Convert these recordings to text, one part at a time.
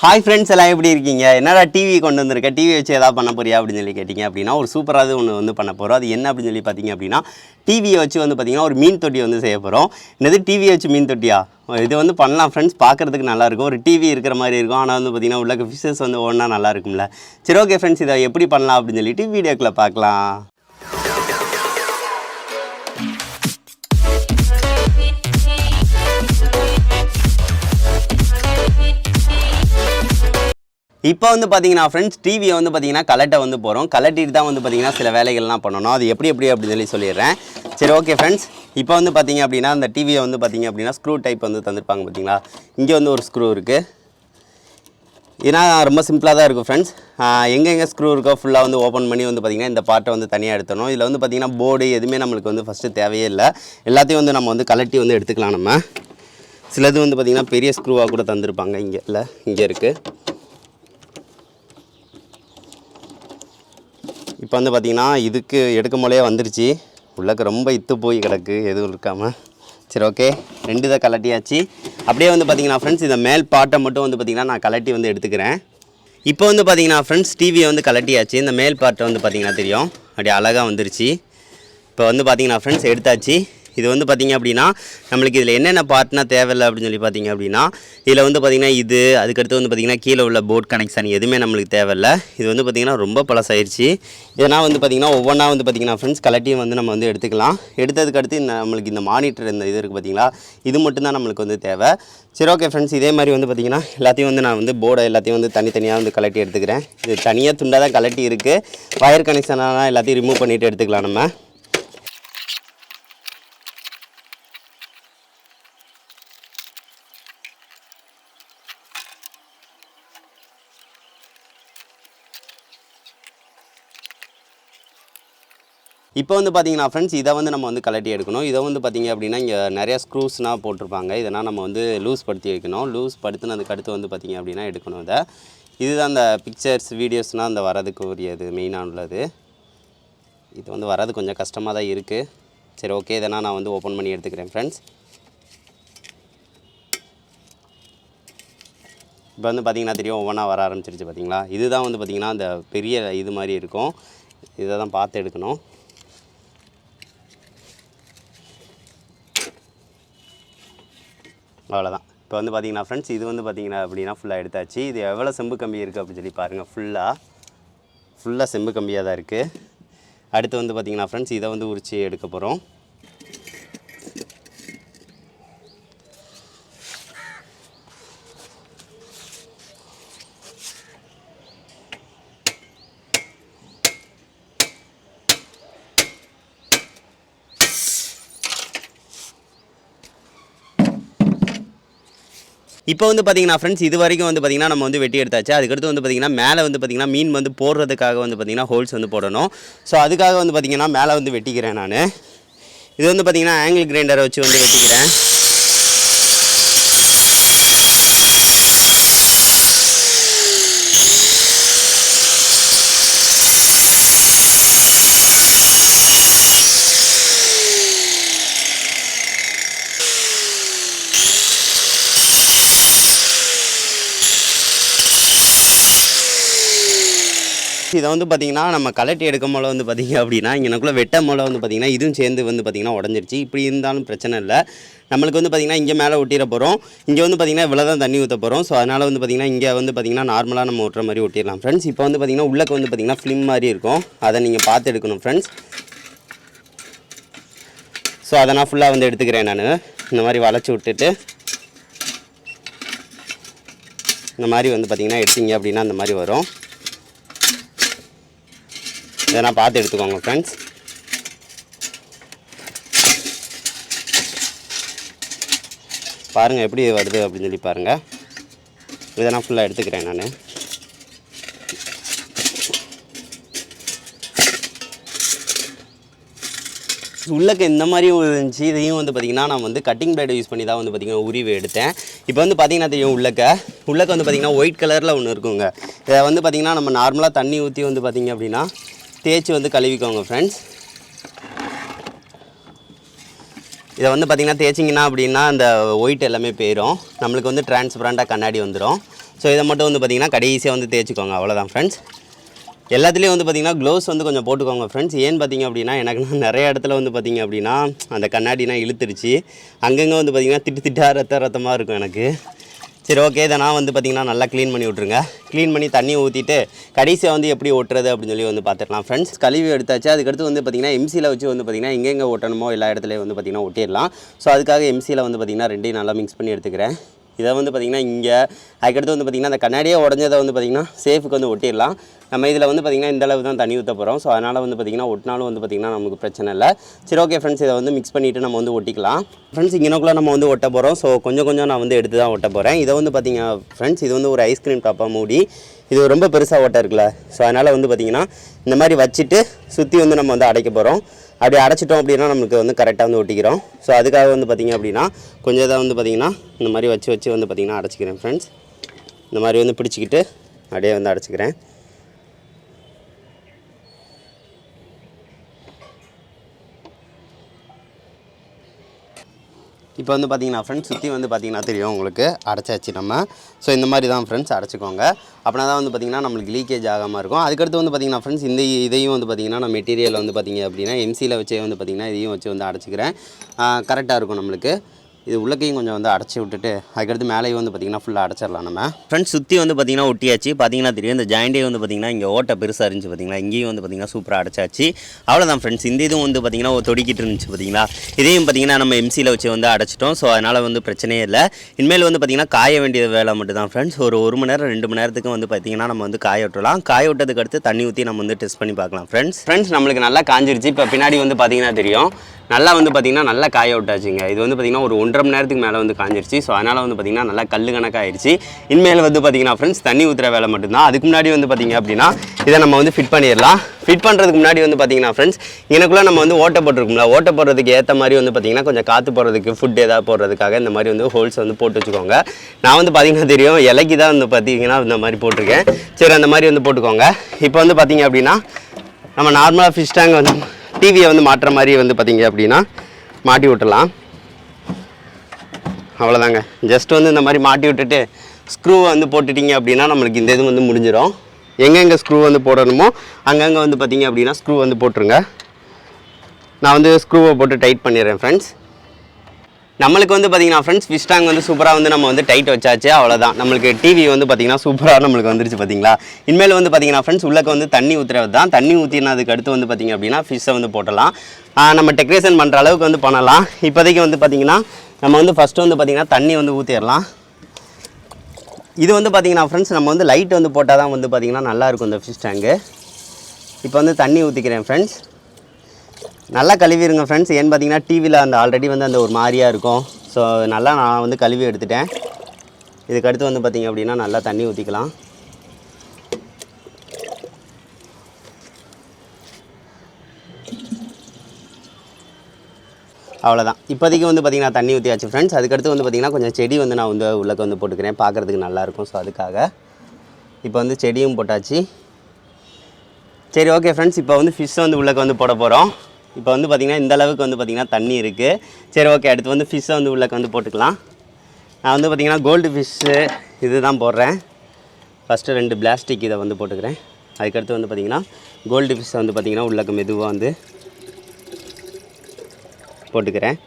Hi friends எல்லாம் எப்படி இருக்கீங்க? என்னடா டிவி கொண்டு வந்திருக்க, டிவி வச்சு எதாவது பண்ண போறியா அப்படின்னு சொல்லி கேட்டிங்க அப்படின்னா ஒரு சூப்பராக ஒன்று வந்து பண்ண போகிறோம். அது என்ன அப்படின்னு சொல்லி பார்த்தீங்க அப்படின்னா டிவியை வச்சு வந்து பார்த்திங்கன்னா ஒரு மீன் தொட்டி வந்து செய்ய போகிறோம். என்னது டிவியை வச்சு மீன் தொட்டியா? இது வந்து பண்ணலாம் ஃப்ரெண்ட்ஸ், பார்க்குறதுக்கு நல்லாயிருக்கும். ஒரு டிவி இருக்கிற மாதிரி இருக்கும், ஆனால் வந்து பார்த்திங்கன்னா உள்ள ஃபிஷஸ் வந்து ஒன்றா நல்லா இருக்கும்ல. சரி ஓகே ஃப்ரெண்ட்ஸ், இதை எப்படி பண்ணலாம் அப்படின்னு சொல்லிட்டு வீடியோக்குள்ளே பார்க்கலாம். இப்போ வந்து பார்த்தீங்கன்னா ஃப்ரெண்ட்ஸ், டிவியை வந்து பார்த்தீங்கன்னா கலட்ட வந்து போகிறோம். கலட்டிட்டு தான் வந்து பார்த்தீங்கன்னா சில வேலைகள்லாம் பண்ணணும். அது எப்படி அப்படின்னு சொல்லிடுறேன். சரி ஓகே ஃப்ரெண்ட்ஸ், இப்போ வந்து பார்த்தீங்க அப்படின்னா அந்த டிவியை வந்து பார்த்தீங்க அப்படின்னா ஸ்க்ரூ டைப் வந்து தந்திருப்பாங்க பார்த்தீங்களா. இங்கே வந்து ஒரு ஸ்க்ரூ இருக்குது. ஏன்னா ரொம்ப சிம்பிளாக தான் இருக்கும் ஃப்ரெண்ட்ஸ். எங்கெங்கே ஸ்க்ரூ இருக்கோ ஃபுல்லாக வந்து ஓப்பன் பண்ணி வந்து பார்த்திங்கன்னா இந்த பார்ட்டை வந்து தனியாக எடுத்துடணும். இதில் வந்து பார்த்திங்கன்னா போர்டு எதுவுமே நம்மளுக்கு வந்து ஃபஸ்ட்டு தேவையே இல்லை. எல்லாத்தையும் வந்து நம்ம வந்து கலட்டி வந்து எடுத்துக்கலாம். நம்ம சிலது வந்து பார்த்திங்கன்னா பெரிய ஸ்க்ரூவாக கூட தந்திருப்பாங்க. இங்கே இல்லை, இங்கே இருக்குது. இப்போ வந்து பார்த்திங்கன்னா இதுக்கு எடுக்கும் போலே வந்துருச்சு. உள்ளக்க ரொம்ப இத்து போய் கிடக்கு, எதுவும் இருக்காமல். சரி ஓகே, ரெண்டு இதை கலட்டியாச்சு. அப்படியே வந்து பார்த்திங்கன்னா ஃப்ரெண்ட்ஸ், இந்த மேல் பாட்டை மட்டும் வந்து பார்த்திங்கன்னா நான் கலட்டி வந்து எடுத்துக்கிறேன். இப்போ வந்து பார்த்திங்கன்னா ஃப்ரெண்ட்ஸ், டிவியை வந்து கலட்டியாச்சு. இந்த மேல் பாட்டை வந்து பார்த்திங்கன்னா தெரியும், அப்படியே அழகாக வந்துருச்சு. இப்போ வந்து பார்த்திங்கன்னா ஃப்ரெண்ட்ஸ் எடுத்தாச்சு. இது வந்து பார்த்திங்க அப்படின்னா நம்மளுக்கு இதில் என்னென்ன பார்ட்னா தேவையில்லை அப்படின்னு சொல்லி பார்த்திங்க அப்படின்னா இதில் வந்து பார்த்திங்கன்னா இது அதுக்கடுத்து வந்து பார்த்திங்கன்னா கீழே உள்ள போர்ட் கனெக்ஷன் எதுவுமே நம்மளுக்கு தேவையில்லை. இது வந்து பார்த்திங்கன்னா ரொம்ப பழசாயிருச்சு. இதனால் வந்து பார்த்திங்கன்னா ஒவ்வொன்றா வந்து பார்த்திங்கன்னா ஃப்ரெண்ட்ஸ் கலட்டியும் வந்து நம்ம வந்து எடுத்துக்கலாம். எடுத்ததுக்கடுத்து நம்மளுக்கு இந்த மானிட்டர் இந்த இது இருக்குது பார்த்திங்களா, இது மட்டும்தான் நம்மளுக்கு வந்து தேவை. சரி ஓகே ஃப்ரெண்ட்ஸ், இதே மாதிரி வந்து பார்த்திங்கன்னா எல்லாத்தையும் வந்து நான் வந்து போர்டை எல்லாத்தையும் வந்து தனித்தனியாக வந்து கலட்டி எடுத்துக்கிறேன். இது தனியாக துண்டாக தான் கலட்டி இருக்குது. வயர் கனெக்ஷனாக எல்லாத்தையும் ரிமூவ் பண்ணிவிட்டு எடுத்துக்கலாம் நம்ம. இப்போ வந்து பார்த்திங்கன்னா ஃப்ரெண்ட்ஸ், இதை வந்து நம்ம வந்து கலட்டி எடுக்கணும். இதை வந்து பார்த்திங்க அப்படின்னா இங்கே நிறையா ஸ்க்ரூஸ்னால் போட்டிருப்பாங்க. இதெல்லாம் நம்ம வந்து லூஸ் படுத்தி வைக்கணும். லூஸ் படுத்துனதுக்கு அடுத்து வந்து பார்த்திங்க அப்படின்னா எடுக்கணும். இதை இதுதான் அந்த பிக்சர்ஸ் வீடியோஸ்னால் அந்த வரதுக்கு உரியது மெயினாக உள்ளது. இது வந்து வரது கொஞ்சம் கஷ்டமாக தான் இருக்குது. சரி ஓகே, இதெல்லாம் நான் வந்து ஓப்பன் பண்ணி எடுத்துக்கிறேன் ஃப்ரெண்ட்ஸ். இப்போ வந்து பார்த்திங்கன்னா தெரியும், ஒவ்வொன்றா வர ஆரம்பிச்சிருச்சு பார்த்திங்களா. இதுதான் வந்து பார்த்திங்கன்னா அந்த பெரிய இது மாதிரி இருக்கும். இதை தான் பார்த்து எடுக்கணும். அவ்வளோதான். இப்போ வந்து பார்த்திங்கன்னா ஃப்ரெண்ட்ஸ், இது வந்து பார்த்திங்கன்னா அப்படின்னா ஃபுல்லாக எடுத்தாச்சு. இது எவ்வளோ செம்பு கம்பி இருக்குது அப்படின்னு சொல்லி பாருங்கள். ஃபுல்லாக செம்பு கம்பியாக தான் இருக்குது. அடுத்து வந்து பார்த்திங்கன்னா ஃப்ரெண்ட்ஸ், இதை வந்து உரித்து எடுக்க போகிறோம். இப்போ வந்து பார்த்திங்கன்னா ஃப்ரெண்ட்ஸ், இது வரைக்கும் வந்து பார்த்திங்கன்னா நம்ம வந்து வெட்டி எடுத்தாச்சு. அதுக்கடுத்து வந்து பார்த்திங்கன்னா மேலே வந்து பார்த்திங்கன்னா மீன் வந்து போடுறதுக்காக வந்து பார்த்திங்கன்னா ஹோல்ஸ் வந்து போடணும். ஸோ அதுக்காக வந்து பார்த்திங்கன்னா மேலே வந்து வெட்டிக்கிறேன் நான். இது வந்து பார்த்திங்கன்னா ஆங்கிள் கிரைண்டரை வச்சு வந்து வெட்டிக்கிறேன். இதை வந்து பார்த்திங்கன்னா நம்ம கலட்டி எடுக்கும் போல வந்து பார்த்திங்க அப்படின்னா இங்கனக்குள்ளே வெட்டும் போல வந்து பார்த்திங்கன்னா இதுவும் சேர்ந்து வந்து பார்த்திங்கன்னா உடஞ்சிருச்சு. இப்படி இருந்தாலும் பிரச்சனை இல்லை. நம்மளுக்கு வந்து பார்த்திங்கன்னா இங்கே மேலே ஒட்டிட போகிறோம். இங்கே வந்து பார்த்திங்கன்னா இவ்வளோ தான் தண்ணி ஊற்ற போகிறோம். ஸோ அதனால் வந்து பார்த்திங்கன்னா இங்கே வந்து பார்த்திங்கன்னா நார்மலாக நம்ம ஒட்டுற மாதிரி ஒட்டிடலாம் ஃப்ரெண்ட்ஸ். இப்போ வந்து பார்த்திங்கன்னா உள்ளக்கு வந்து பார்த்திங்கன்னா ஃபிலிம் மாதிரி இருக்கும். அதை நீங்கள் பார்த்து எடுக்கணும் ஃப்ரெண்ட்ஸ். ஸோ அதை நான் ஃபுல்லாக வந்து எடுத்துக்கிறேன். நான் இந்த மாதிரி வளைச்சி விட்டுட்டு இந்த மாதிரி வந்து பார்த்திங்கன்னா எடுத்தீங்க அப்படின்னா அந்த மாதிரி வரும். இதெல்லாம் பார்த்து எடுத்துக்கோங்க ஃப்ரெண்ட்ஸ். பாருங்கள் எப்படி வருது அப்படின்னு சொல்லி பாருங்கள். இதெல்லாம் ஃபுல்லாக எடுத்துக்கிறேன் நான். உள்ளக்க இந்த மாதிரி இருந்துச்சு. இதையும் வந்து பார்த்திங்கன்னா நான் வந்து கட்டிங் பிளேடை யூஸ் பண்ணி தான் வந்து பார்த்திங்கன்னா உரிவு எடுத்தேன். இப்போ வந்து பார்த்திங்கன்னா தெரியும், உள்ளக்க வந்து பார்த்திங்கன்னா ஒயிட் கலரில் ஒன்று இருக்குங்க. இதை வந்து பார்த்திங்கன்னா நம்ம நார்மலாக தண்ணி ஊற்றி வந்து பார்த்திங்க அப்படின்னா தேய்ச்சி வந்து கழுவிக்கோங்க ஃப்ரெண்ட்ஸ். இதை வந்து பார்த்திங்கன்னா தேய்ச்சிங்கன்னா அப்படின்னா அந்த ஒயிட் எல்லாமே போயிடும். நம்மளுக்கு வந்து டிரான்ஸ்பரண்ட்டாக கண்ணாடி வந்துடும். ஸோ இதை மட்டும் வந்து பார்த்திங்கன்னா கடைசியாக வந்து தேய்ச்சிக்கோங்க. அவ்வளோதான் ஃப்ரெண்ட்ஸ். எல்லாத்துலேயும் வந்து பார்த்திங்கன்னா க்ளோவ்ஸ் வந்து கொஞ்சம் போட்டுக்கோங்க ஃப்ரெண்ட்ஸ். ஏன்னு பார்த்திங்க அப்படின்னா எனக்கு நிறைய இடத்துல வந்து பார்த்திங்க அப்படின்னா அந்த கண்ணாடினா இழுத்துருச்சு. அங்கங்கே வந்து பார்த்திங்கன்னா திட்டு ரத்தமாக இருக்கும் எனக்கு. சரி ஓகே, இதை நான் வந்து பார்த்திங்கன்னா நல்லா க்ளீன் பண்ணி விட்ருங்க. க்ளீன் பண்ணி தண்ணி ஊற்றிட்டு கடைசியாக வந்து எப்படி ஒட்டுறது அப்படின்னு சொல்லி வந்து பார்த்துக்கலாம் ஃப்ரெண்ட்ஸ். கழுவி எடுத்தாச்சு. அதுக்கடுத்து வந்து பார்த்திங்கன்னா எம்சியில் வச்சு வந்து பார்த்திங்கன்னா எங்கெங்கே ஒட்டணுமோ எல்லா இடத்துலையும் வந்து பார்த்திங்கன்னா ஒட்டிடலாம். ஸோ அதுக்காக எம்சியில் வந்து பார்த்திங்கன்னா ரெண்டையும் நல்லா மிக்ஸ் பண்ணி எடுத்துக்கிறேன். இதை வந்து பார்த்திங்கன்னா இங்கே அதுக்கடுத்து வந்து பார்த்திங்கன்னா அந்த கண்ணாடியே உடஞ்சதை வந்து பார்த்திங்கன்னா சேஃபுக்கு வந்து ஒட்டிடலாம். நம்ம இதில் வந்து பார்த்திங்கன்னா இந்த அளவு தான் தண்ணி ஊற்ற போகிறோம். ஸோ அதனால் வந்து பார்த்திங்கன்னா ஒட்டினாலும் வந்து பார்த்திங்கன்னா நமக்கு பிரச்சனை இல்லை. சரி ஓகே ஃப்ரெண்ட்ஸ், இதை வந்து மிக்ஸ் பண்ணிவிட்டு நம்ம வந்து ஒட்டிக்கலாம் ஃப்ரெண்ட்ஸ். இங்கனக்குள்ளே நம்ம வந்து ஒட்ட போகிறோம். ஸோ கொஞ்சம் நான் வந்து எடுத்து தான் ஒட்ட போகிறேன். இதை வந்து பார்த்திங்க ஃப்ரெண்ட்ஸ், இது வந்து ஒரு ஐஸ்கிரீம் டாப்பாக மூடி, இது ரொம்ப பெருசாக ஒட்ட இருக்குல்ல. ஸோ அதனால் வந்து பார்த்திங்கன்னா இந்த மாதிரி வச்சுட்டு சுற்றி வந்து நம்ம வந்து அடைக்க போகிறோம். அப்படி அடைச்சிட்டோம் அப்படின்னா நமக்கு வந்து கரெக்டாக வந்து ஒட்டிக்கிறோம். ஸோ அதுக்காக வந்து பார்த்திங்க அப்படின்னா கொஞ்சம் இதை வந்து பார்த்திங்கன்னா இந்த மாதிரி வச்சு வந்து பார்த்திங்கன்னா அடைச்சிக்கிறேன் ஃப்ரெண்ட்ஸ். இந்த மாதிரி வந்து பிடிச்சிக்கிட்டு அப்படியே வந்து அடைச்சிக்கிறேன். இப்போ வந்து பார்த்திங்கன்னா ஃப்ரெண்ட்ஸ் சுற்றி வந்து பார்த்திங்கன்னா தெரியும் உங்களுக்கு அடைச்சாச்சு நம்ம. ஸோ இந்த மாதிரி தான் ஃப்ரெண்ட்ஸ் அடைச்சிக்கோங்க. அப்படின்னா தான் வந்து பார்த்திங்கன்னா நம்மளுக்கு லீக்கேஜ் ஆகாமல் இருக்கும். அதுக்கடுத்து வந்து பார்த்திங்கன்னா ஃப்ரெண்ட்ஸ் இதையும் வந்து பார்த்திங்கன்னா நான் மெட்டீரியல் வந்து பார்த்திங்க அப்படின்னா எம்சியில் வச்சே வந்து பார்த்திங்கன்னா இதையும் வச்சு வந்து அடைச்சிக்கிறேன். கரெக்டாக இருக்கும் நம்மளுக்கு. இது உள்ளக்கையும் கொஞ்சம் வந்து அடைச்சி விட்டுட்டு அதுக்கடுத்து மேலேயும் வந்து பார்த்திங்கன்னா ஃபுல்லாக அடைச்சிடலாம் நம்ம ஃப்ரெண்ட்ஸ். சுற்றி வந்து பார்த்திங்கன்னா ஒட்டியாச்சு. பார்த்திங்கன்னா தெரியும் இந்த ஜாயிண்டே வந்து பார்த்திங்கன்னா இங்கே ஓட்டை பெருசாக இருந்துச்சு பார்த்திங்களா. இங்கேயும் வந்து பார்த்திங்கன்னா சூப்பராக அடைச்சாச்சு. அவ்வளோதான் ஃப்ரெண்ட்ஸ். இந்த இதுவும் வந்து பார்த்திங்கன்னா தொடிக்கிட்டு இருந்துச்சு பார்த்திங்களா. இதையும் பார்த்திங்கன்னா நம்ம எம்சியில் வச்சு வந்து அடைச்சிட்டோம். ஸோ அதனால் வந்து பிரச்சனையே இல்லை. இனிமேல் வந்து பார்த்திங்கன்னா காய வேண்டிய வேலை மட்டும் தான் ஃப்ரெண்ட்ஸ். ஒரு 1 மணி நேரம் 2 மணி நேரத்துக்கு வந்து பார்த்திங்கன்னா நம்ம வந்து காய விட்டுலாம். காய விட்டதுக்கு அடுத்து தண்ணி ஊற்றி நம்ம வந்து டெஸ்ட் பண்ணி பார்க்கலாம் ஃப்ரெண்ட்ஸ். நம்மளுக்கு நல்லா காஞ்சிருச்சு. இப்போ பின்னாடி வந்து பார்த்திங்கன்னா தெரியும் நல்லா வந்து பார்த்திங்கன்னா நல்லா காய விட்டாச்சுங்க. இது வந்து பார்த்திங்கன்னா ஒரு 1.5 மணி நேரத்துக்கு மேலே வந்து காஞ்சிருச்சு. ஸோ அதனால் வந்து பார்த்திங்கன்னா நல்லா கல் கணக்காகிடுச்சு. இனிமேல் வந்து பார்த்திங்கன்னா ஃப்ரெண்ட்ஸ் தண்ணி ஊற்றுற வேலை மட்டும்தான். அதுக்கு முன்னாடி வந்து பார்த்திங்க அப்படின்னா இதை நம்ம வந்து ஃபிட் பண்ணிடலாம். ஃபிட் பண்ணுறதுக்கு முன்னாடி வந்து பார்த்திங்கன்னா ஃப்ரெண்ட்ஸ் எனக்குள்ளே நம்ம வந்து ஓட்ட போட்டிருக்கோம்ல, ஓட்ட போடுறதுக்கு ஏற்ற மாதிரி வந்து பார்த்திங்கன்னா கொஞ்சம் காற்று போடுறதுக்கு ஃபுட் ஏதாவது போடுறதுக்காக இந்த மாதிரி வந்து ஹோல்ஸ் வந்து போட்டு வச்சுக்கோங்க. நான் வந்து பார்த்திங்கன்னா தெரியும் இலைக்கு தான் வந்து பார்த்திங்கன்னா இந்த மாதிரி போட்டிருக்கேன். சரி அந்த மாதிரி வந்து போட்டுக்கோங்க. இப்போ வந்து பார்த்திங்க அப்படின்னா நம்ம நார்மலாக ஃபிஷ் டேங்க் வந்து டிவியை வந்து மாட்டுற மாதிரி வந்து பார்த்திங்க அப்படின்னா மாட்டி விட்டுலாம். அவ்வளோதாங்க. ஜஸ்ட் வந்து இந்த மாதிரி மாட்டி விட்டுட்டு ஸ்க்ரூவை வந்து போட்டுட்டிங்க அப்படின்னா நம்மளுக்கு இந்த இது வந்து முடிஞ்சிடும். எங்கெங்கே ஸ்க்ரூ வந்து போடணுமோ அங்கங்கே வந்து பார்த்திங்க அப்படின்னா ஸ்க்ரூ வந்து போட்டுருங்க. நான் வந்து ஸ்க்ரூவை போட்டு டைட் பண்ணிடுறேன் ஃப்ரெண்ட்ஸ். நம்மளுக்கு வந்து பார்த்திங்கன்னா ஃப்ரெண்ட்ஸ் ஃபிஷ் டேங்க் வந்து சூப்பராக வந்து நம்ம வந்து டைட் வச்சாச்சு. அவ்வளோதான். நம்மளுக்கு டிவி வந்து பார்த்திங்கன்னா சூப்பராக நம்மளுக்கு வந்துருச்சு பார்த்திங்களா. இனிமேல் வந்து பார்த்திங்கன்னா ஃப்ரெண்ட்ஸ் உள்ளக்க வந்து தண்ணி ஊற்றுறது தான். தண்ணி ஊற்றினதுக்கு அடுத்து வந்து பார்த்திங்க அப்படின்னா ஃபிஷ்ஷை வந்து போட்டலாம். நம்ம டெக்கரேஷன் பண்ணுற அளவுக்கு வந்து பண்ணலாம். இப்போதைக்கு வந்து பார்த்திங்கன்னா நம்ம வந்து ஃபஸ்ட்டு வந்து பார்த்திங்கன்னா தண்ணி வந்து ஊற்றிடலாம். இது வந்து பார்த்திங்கன்னா ஃப்ரெண்ட்ஸ் நம்ம வந்து லைட் வந்து போட்டால் தான் வந்து பார்த்திங்கன்னா நல்லாயிருக்கும் இந்த ஃபிஷ் டேங்கு. இப்போ வந்து தண்ணி ஊற்றிக்கிறேன் ஃப்ரெண்ட்ஸ். நல்லா கழுவிடுங்க ஃப்ரெண்ட்ஸ். ஏன்னு பார்த்தீங்கன்னா டிவியில் அந்த ஆல்ரெடி வந்து அந்த ஒரு மாதிரியாக இருக்கும். ஸோ நல்லா நான் வந்து கழுவி எடுத்துட்டேன். இதுக்கடுத்து வந்து பார்த்திங்க அப்படின்னா நல்லா தண்ணி ஊற்றிக்கலாம். அவ்வளோதான். இப்போதைக்கு வந்து பார்த்திங்கன்னா தண்ணி ஊற்றியாச்சு ஃப்ரெண்ட்ஸ். அதுக்கடுத்து வந்து பார்த்திங்கன்னா கொஞ்சம் செடி வந்து நான் வந்து உள்ளக்க வந்து போட்டுக்கிறேன், பார்க்குறதுக்கு நல்லாயிருக்கும். ஸோ அதுக்காக இப்போ வந்து செடியும் போட்டாச்சு. சரி ஓகே ஃப்ரெண்ட்ஸ், இப்போ வந்து ஃபிஷ் வந்து உள்ளக்க வந்து போட போகிறோம். இப்போ வந்து பார்த்திங்கன்னா இந்த அளவுக்கு வந்து பார்த்திங்கன்னா தண்ணி இருக்குது. சரி ஓகே, அடுத்து வந்து ஃபிஷ்ஷை வந்து உள்ளக்க வந்து போட்டுக்கலாம். நான் வந்து பார்த்திங்கன்னா கோல்டு ஃபிஷ்ஷு இது தான் போடுறேன். ஃபஸ்ட்டு 2 பிளாஸ்டிக் இதை வந்து போட்டுக்கிறேன். அதுக்கடுத்து வந்து பார்த்திங்கன்னா கோல்டு ஃபிஷ்ஷை வந்து பார்த்திங்கன்னா உள்ளக்க மெதுவாக வந்து போட்டுக்கிறேன்.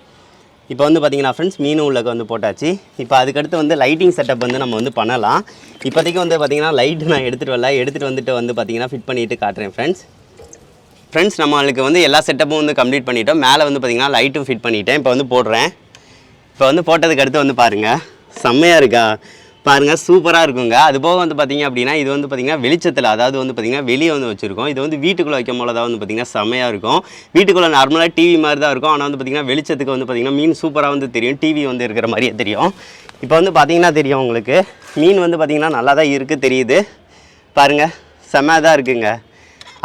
இப்போ வந்து பார்த்திங்கன்னா ஃப்ரெண்ட்ஸ் மீனும் உள்ளக்க வந்து போட்டாச்சு. இப்போ அதுக்கடுத்து வந்து லைட்டிங் செட்டப் வந்து நம்ம வந்து பண்ணலாம். இப்போதைக்கு வந்து பார்த்திங்கன்னா லைட்டு நான் எடுத்துகிட்டு வந்துட்டு வந்து பார்த்திங்கன்னா ஃபிட் பண்ணிவிட்டு காட்டுறேன் ஃப்ரெண்ட்ஸ். நம்மளுக்கு வந்து எல்லா செட்டப்பும் வந்து கம்ப்ளீட் பண்ணிட்டோம். மேலே வந்து பார்த்திங்கன்னா லைட்டும் ஃபிட் பண்ணிட்டேன். இப்போ வந்து போடுறேன். இப்போ வந்து போட்டதுக்கு அடுத்து வந்து பாருங்கள், செம்மையாக இருக்கா பாருங்கள், சூப்பராக இருக்குங்க. அது போக வந்து பார்த்திங்க அப்படின்னா இது வந்து பார்த்திங்கன்னா வெளிச்சத்தில், அதாவது வந்து பார்த்திங்கன்னா வெளியே வந்து வச்சுருக்கோம். இது வந்து வீட்டுக்குள்ளே வைக்கும் போல தான் வந்து பார்த்திங்கன்னா செம்மையாக இருக்கும். வீட்டுக்குள்ளே நார்மலாக டிவி மாதிரி தான் இருக்கும். ஆனால் வந்து பார்த்திங்கன்னா வெளிச்சத்துக்கு வந்து பார்த்திங்கன்னா மீன் சூப்பராக வந்து தெரியும். டிவி வந்து இருக்கிற மாதிரியே தெரியும். இப்போ வந்து பார்த்திங்கன்னா தெரியும் உங்களுக்கு, மீன் வந்து பார்த்திங்கன்னா நல்லா தான் இருக்குது, தெரியுது பாருங்கள், செம்மையாக தான் இருக்குங்க,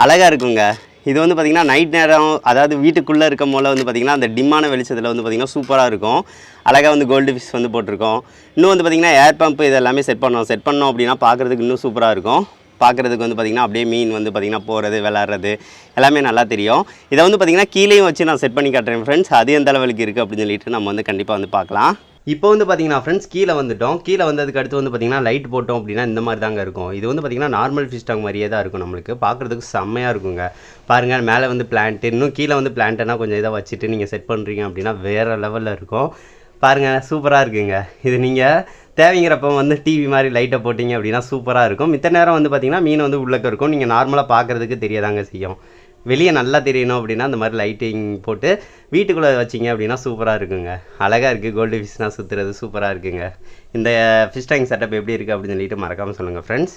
அழகாக இருக்குங்க. இது வந்து பார்த்திங்கன்னா நைட் நேரம், அதாவது வீட்டுக்குள்ளே இருக்கும் போல் வந்து பார்த்திங்கன்னா அந்த டிம்மான வெளிச்சத்தில் வந்து பார்த்திங்கன்னா சூப்பராக இருக்கும். அழகாக வந்து கோல்டு ஃபிஷ் வந்து போட்டிருக்கோம். இன்னும் வந்து பார்த்திங்கன்னா ஏர் பம்ப் இது எல்லாமே செட் பண்ணோம் அப்படின்னா பார்க்குறதுக்கு இன்னும் சூப்பராக இருக்கும். பார்க்குறதுக்கு வந்து பார்த்திங்கன்னா அப்படியே மீன் வந்து பார்த்திங்கன்னா போகிறது விளாட்றது எல்லாமே நல்லா தெரியும். இதை வந்து பார்த்திங்கன்னா கீழேயும் வச்சு நான் செட் பண்ணி காட்டுறேன் ஃப்ரெண்ட்ஸ். அது எந்த லெவலுக்கு இருக்குது அப்படின்னு சொல்லிட்டு நம்ம வந்து கண்டிப்பாக வந்து பார்க்கலாம். இப்போ வந்து பார்த்தீங்கன்னா ஃப்ரெண்ட்ஸ் கீழே வந்துட்டோம். கீழே வந்ததுக்கு அடுத்து வந்து பார்த்தீங்கன்னா லைட் போட்டோம் அப்படின்னா இந்த மாதிரி தாங்க இருக்கும். இது வந்து பார்த்தீங்கன்னா நார்மல் ஃபிஷ் டேங்க் மாதிரியே தான் இருக்கும். நம்மளுக்கு பார்க்குறதுக்கு செம்மையாக இருக்குங்க. பாருங்கள் மேலே வந்து பிளான்ட்டு, இன்னும் கீழே வந்து பிளான்ட்டெல்லாம் கொஞ்சம் இதாக வச்சுட்டு நீங்கள் செட் பண்ணுறீங்க அப்படின்னா வேறு லெவலில் இருக்கும். பாருங்கள் சூப்பராக இருக்குங்க. இது நீங்கள் தேவைங்கிறப்ப வந்து டிவி மாதிரி லைட்டை போட்டிங்க அப்படின்னா சூப்பராக இருக்கும். மித்த நேரம் வந்து பார்த்திங்கன்னா மீன் வந்து உள்ளக்க இருக்கும். நீங்கள் நார்மலாக பார்க்குறதுக்கு தெரியாதாங்க செய்யும். வெளியே நல்லா தெரியணும் அப்படின்னா அந்த மாதிரி லைட்டிங் போட்டு வீட்டுக்குள்ளே வச்சிங்க அப்படின்னா சூப்பராக இருக்குங்க. அழகாக இருக்குது. கோல்டு ஃபிஷ்னால் சுற்றுறது சூப்பராக இருக்குங்க. இந்த ஃபிஷ் டேங்க் செட்டப் எப்படி இருக்குது அப்படின்னு சொல்லிட்டு மறக்காமல் சொல்லுங்கள் ஃப்ரெண்ட்ஸ்.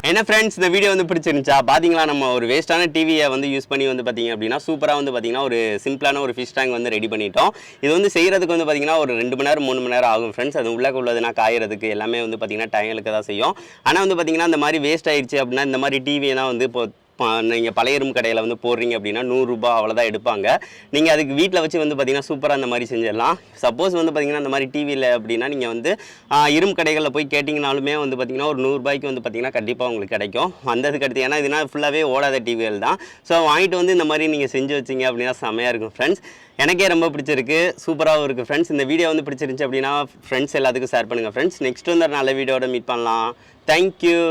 என்ன ஃப்ரெண்ட்ஸ், இந்த வீடியோ வந்து பிடிச்சிருந்துச்சா? பார்த்தீங்களா, நம்ம ஒரு வேஸ்ட்டான டிவியை வந்து யூஸ் பண்ணி வந்து பார்த்தீங்க அப்படின்னா சூப்பராக வந்து பார்த்தீங்கன்னா ஒரு சிம்பிளான ஒரு ஃபிஷ் டேங்க் வந்து ரெடி பண்ணிட்டோம். இது வந்து செய்கிறதுக்கு வந்து பார்த்தீங்கன்னா ஒரு 2 மணி நேரம் 3 மணி நேரம் ஆகும் ஃப்ரெண்ட்ஸ். அது உள்ளே உள்ளதுனா காயறதுக்கு எல்லாமே வந்து பார்த்தீங்கன்னா டைங்களுக்கு தான் செய்யும். ஆனால் வந்து பார்த்தீங்கன்னா இந்த மாதிரி வேஸ்ட் ஆயிடுச்சு அப்படின்னா இந்த மாதிரி டிவியெல்லாம் வந்து இப்போ நீங்கள் பழைய இரும்பு கடையில் வந்து போடுறீங்க அப்படின்னா 100 ரூபாய் அவ்வளோதான் எடுப்பாங்க. நீங்கள் அதுக்கு வீட்டில் வச்சு வந்து பார்த்தீங்கன்னா சூப்பராக அந்த மாதிரி செஞ்சிடலாம். சப்போஸ் வந்து பார்த்தீங்கன்னா அந்த மாதிரி டிவியில் அப்படின்னா நீங்கள் வந்து இரும்பு கடைகளில் போய் கேட்டிங்கனாலுமே வந்து பார்த்தீங்கன்னா ஒரு 100 ரூபாய்க்கு வந்து பார்த்தீங்கன்னா கண்டிப்பாக உங்களுக்கு கிடைக்கும். வந்ததுக்கு அடுத்து ஏன்னா இதுனா ஃபுல்லாகவே ஓடாத டிவிகள் தான். ஸோ வாங்கிட்டு வந்து இந்த மாதிரி நீங்கள் செஞ்சு வச்சிங்க அப்படின்னா செம்மையாக இருக்கும் ஃப்ரெண்ட்ஸ். எனக்கே ரொம்ப பிடிச்சிருக்கு, சூப்பராகவும் இருக்குது ஃப்ரெண்ட்ஸ். இந்த வீடியோ வந்து பிடிச்சிருந்துச்சு அப்படின்னா ஃப்ரெண்ட்ஸ் எல்லாத்துக்கும் ஷேர் பண்ணுங்கள் ஃப்ரெண்ட்ஸ். நெக்ஸ்ட் வந்து ஒரு நல்ல வீடியோட மீட் பண்ணலாம். தேங்க்யூ.